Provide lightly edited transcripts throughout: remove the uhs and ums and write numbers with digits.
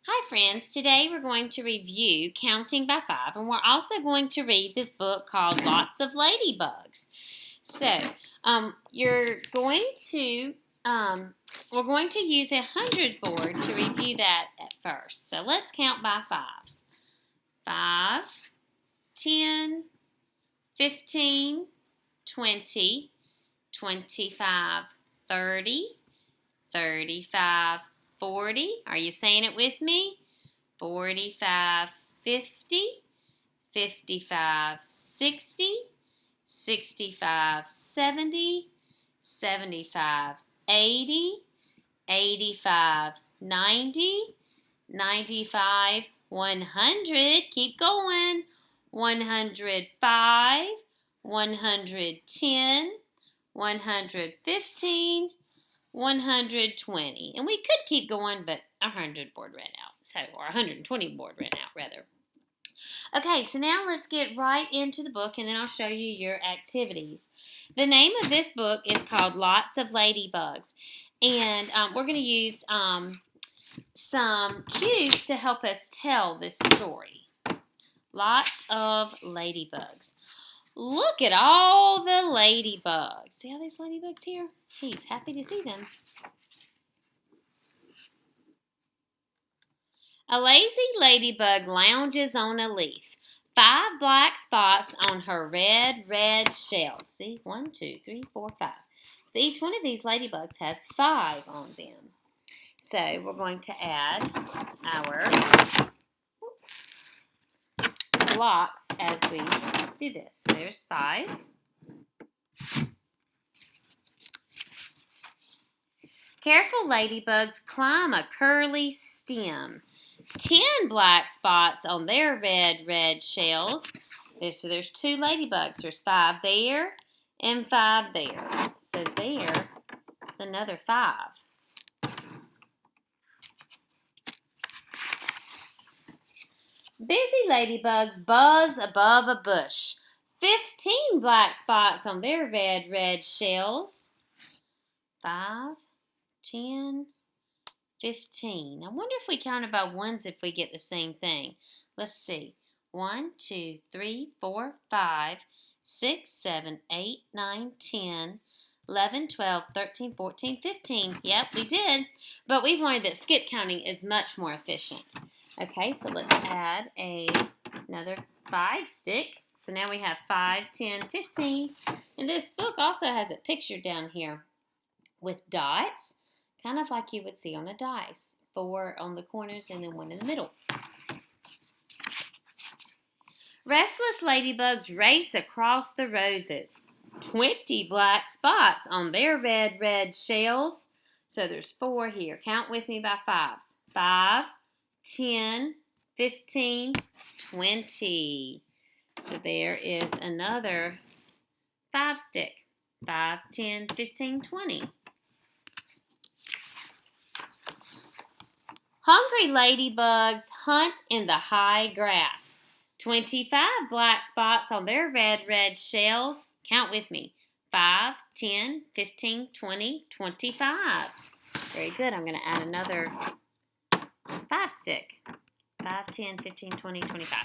Hi friends, today we're going to review Counting by Five, and we're also going to read this book called Lots of Ladybugs. So, you're going to, we're going to use a 100 board to review that at first. So let's count by fives. 5, 10, 15, 20, 25, 30, 35, 40. Are you saying it with me? 45, 50, 55, 60, 65, 70, 75, 80, 85, 90, 95, 100. Keep going. 105, 110, 115, 120. And we could keep going, but our 100 board ran out. Or 120 board ran out, rather. Okay, so now let's get right into the book, and then I'll show you your activities. The name of this book is called Lots of Ladybugs. And we're going to use some cues to help us tell this story. Lots of ladybugs. Look at all the ladybugs. See all these ladybugs here? He's happy to see them. A lazy ladybug lounges on a leaf. 5 black spots on her red shell. See, 1, 2, 3, 4, 5. So each one of these ladybugs has 5 on them. So we're going to add our blocks as we do this. There's 5. Careful ladybugs climb a curly stem. 10 black spots on their red shells. So there's 2 ladybugs. There's 5 there and 5 there. So there's another 5. Busy ladybugs buzz above a bush. 15 black spots on their red shells. 5, 10, 15. I wonder if we counted by ones if we get the same thing. Let's see. 1, 2, 3, 4, 5, 6, 7, 8, 9, 10, 11, 12, 13, 14, 15. Yep, we did. But we've learned that skip counting is much more efficient. Okay, so let's add another 5 stick. So now we have 5, 10, 15. And this book also has it pictured down here with dots, kind of like you would see on a dice. 4 on the corners and then 1 in the middle. Restless ladybugs race across the roses. 20 black spots on their red shells. So there's 4 here. Count with me by fives. 5, 10, 15, 20. So there is another 5 stick. 5, 10, 15, 20. Hungry ladybugs hunt in the high grass. 25 black spots on their red shells. Count with me. 5, 10, 15, 20, 25. Very good. I'm going to add another 5 stick. 5, 10, 15, 20, 25.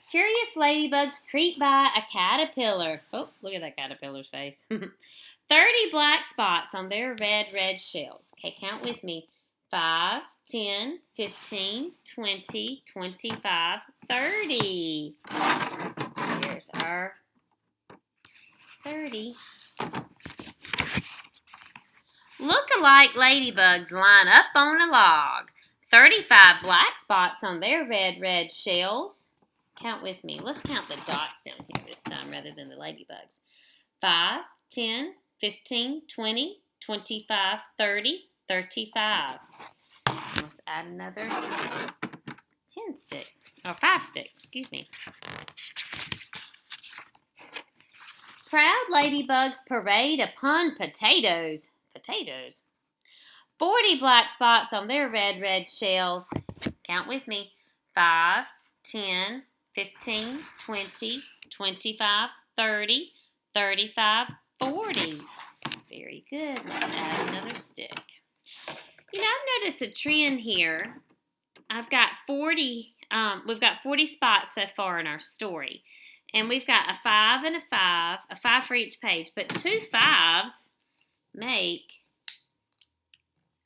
Curious ladybugs creep by a caterpillar. Oh, look at that caterpillar's face. 30 black spots on their red shells. Okay, count with me. 5, 10, 15, 20, 25, 30. Here's our 30. Look-alike ladybugs line up on a log. 35 black spots on their red shells. Count with me. Let's count the dots down here this time rather than the ladybugs. 5, 10, 15, 20, 25, 30, 35. Let's add another 10 stick, or 5 stick, excuse me. Proud ladybugs parade upon potatoes. 40 black spots on their red shells. Count with me. 5, 10, 15, 20, 25, 30, 35, 40. Very good. Let's add another stick. You know, I've noticed a trend here. I've got 40, we've got 40 spots so far in our story. And we've got a 5 and a 5 for each page. But 2 5s make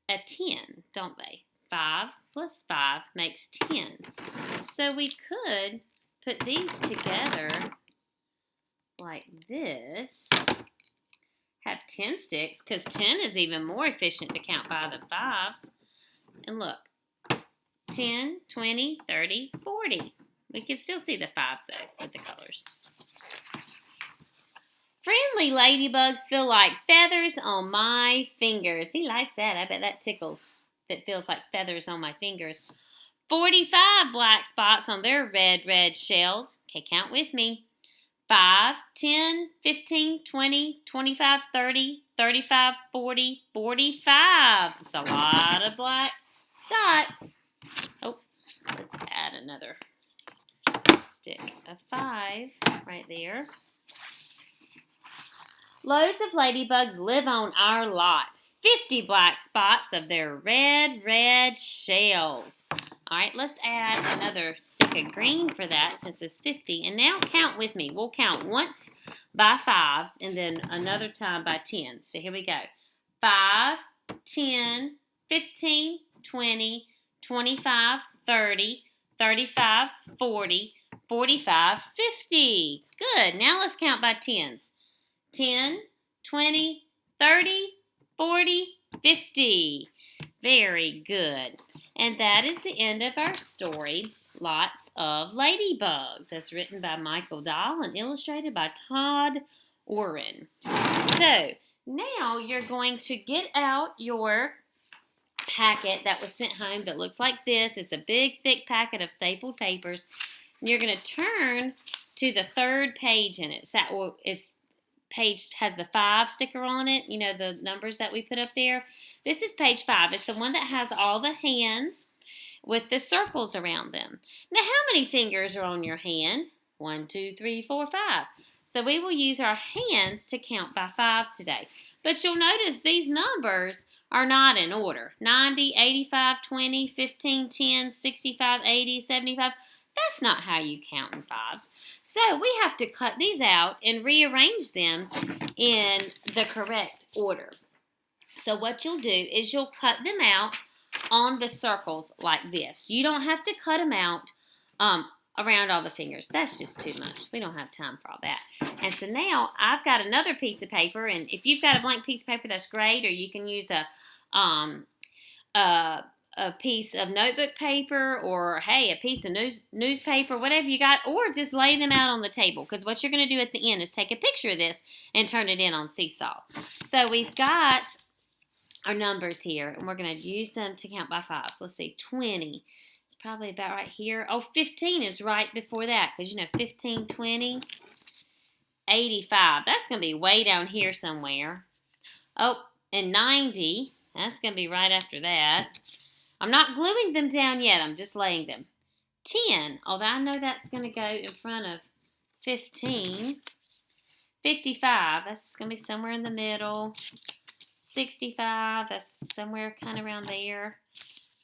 a 10, don't they? 5 plus 5 makes 10. So we could put these together like this. Have 10 sticks, because 10 is even more efficient to count by than 5s. And look, 10, 20, 30, 40. We can still see the 5s though with the colors. Friendly ladybugs feel like feathers on my fingers. He likes that. I bet that tickles. That feels like feathers on my fingers. 45 black spots on their red shells. Okay, count with me. 5, 10, 15, 20, 25, 30, 35, 40, 45. It's a lot of black dots. Oh, let's add another stick of 5 right there. Loads of ladybugs live on our lot. 50 black spots of their red shells. All right, let's add another stick of green for that since it's 50. And now count with me. We'll count once by 5s and then another time by 10s. So here we go. 5, 10, 15, 20, 25, 30, 35, 40, 45, 50. Good. Now let's count by 10s. 10, 20, 30, 40, 50. Very good. And that is the end of our story, Lots of Ladybugs. That's written by Michael Dahl and illustrated by Todd Oren. So, now you're going to get out your packet that was sent home that looks like this. It's a big, thick packet of stapled papers. And you're going to turn to the third page in it. It's page has the 5 sticker on it, you know, the numbers that we put up there. This is page 5. It's the one that has all the hands with the circles around them. Now, how many fingers are on your hand? 1, 2, 3, 4, 5. So we will use our hands to count by 5s today. But you'll notice these numbers are not in order. 90, 85, 20, 15, 10, 65, 80, 75. That's not how you count in 5s. So we have to cut these out and rearrange them in the correct order. So what you'll do is you'll cut them out on the circles like this. You don't have to cut them out around all the fingers. That's just too much. We don't have time for all that. And so now I've got another piece of paper, and if you've got a blank piece of paper, that's great, or you can use a piece of notebook paper, or hey, a piece of newspaper, whatever you got, or just lay them out on the table, because what you're going to do at the end is take a picture of this and turn it in on Seesaw. So we've got our numbers here, and we're going to use them to count by 5s. Let's see, 20. It's probably about right here. Oh, 15 is right before that, because you know 15, 20, 85. That's going to be way down here somewhere. Oh, and 90. That's going to be right after that. I'm not gluing them down yet. I'm just laying them. 10. Although I know that's going to go in front of 15. 55. That's going to be somewhere in the middle. 65. That's somewhere kind of around there.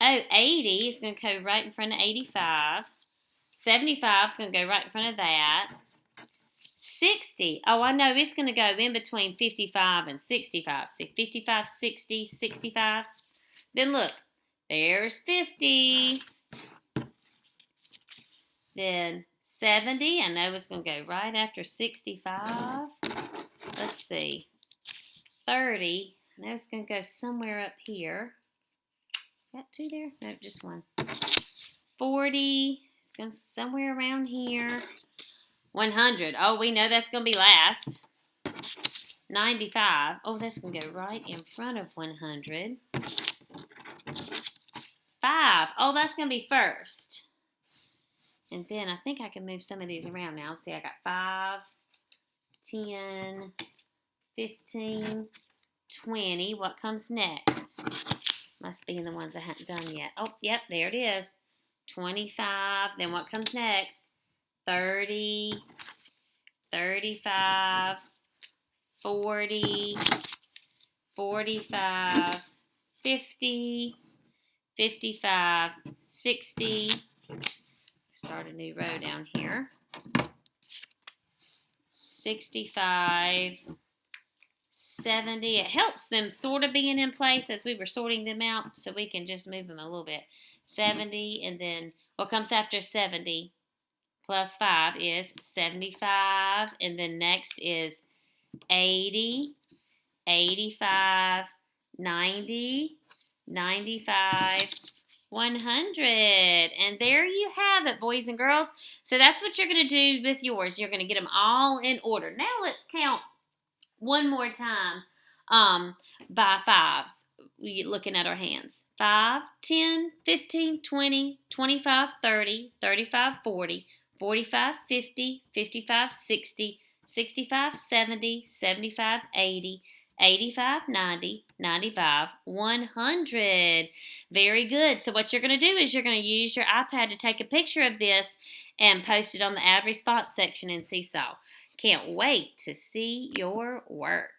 Oh, 80 is going to go right in front of 85. 75 is going to go right in front of that. 60. Oh, I know. It's going to go in between 55 and 65. See, 55, 60, 65. Then look. There's 50. Then 70. I know it's going to go right after 65. Let's see. 30. I know it's going to go somewhere up here. Got 2 there? No, just 1. 40. It's going somewhere around here. 100. Oh, we know that's going to be last. 95. Oh, that's going to go right in front of 100. 5. Oh, that's going to be first. And then I think I can move some of these around now. See, I got 5, 10, 15, 20. What comes next? Must be in the ones I haven't done yet. Oh, yep, there it is. 25. Then what comes next? 30, 35, 40, 45, 50, 55, 60. Start a new row down here. 65, 70. It helps them sort of being in place as we were sorting them out, so we can just move them a little bit. 70, and then what comes after 70 plus 5 is 75, and then next is 80, 85, 90, 95, 100. And there you have it, boys and girls. So that's what you're going to do with yours. You're going to get them all in order. Now let's count one more time by fives. Looking at our hands. 5, 10, 15, 20, 25, 30, 35, 40, 45, 50, 55, 60, 65, 70, 75, 80, 85, 90, 95, 100. Very good. So what you're going to do is you're going to use your iPad to take a picture of this and post it on the Add Response section in Seesaw. Can't wait to see your work.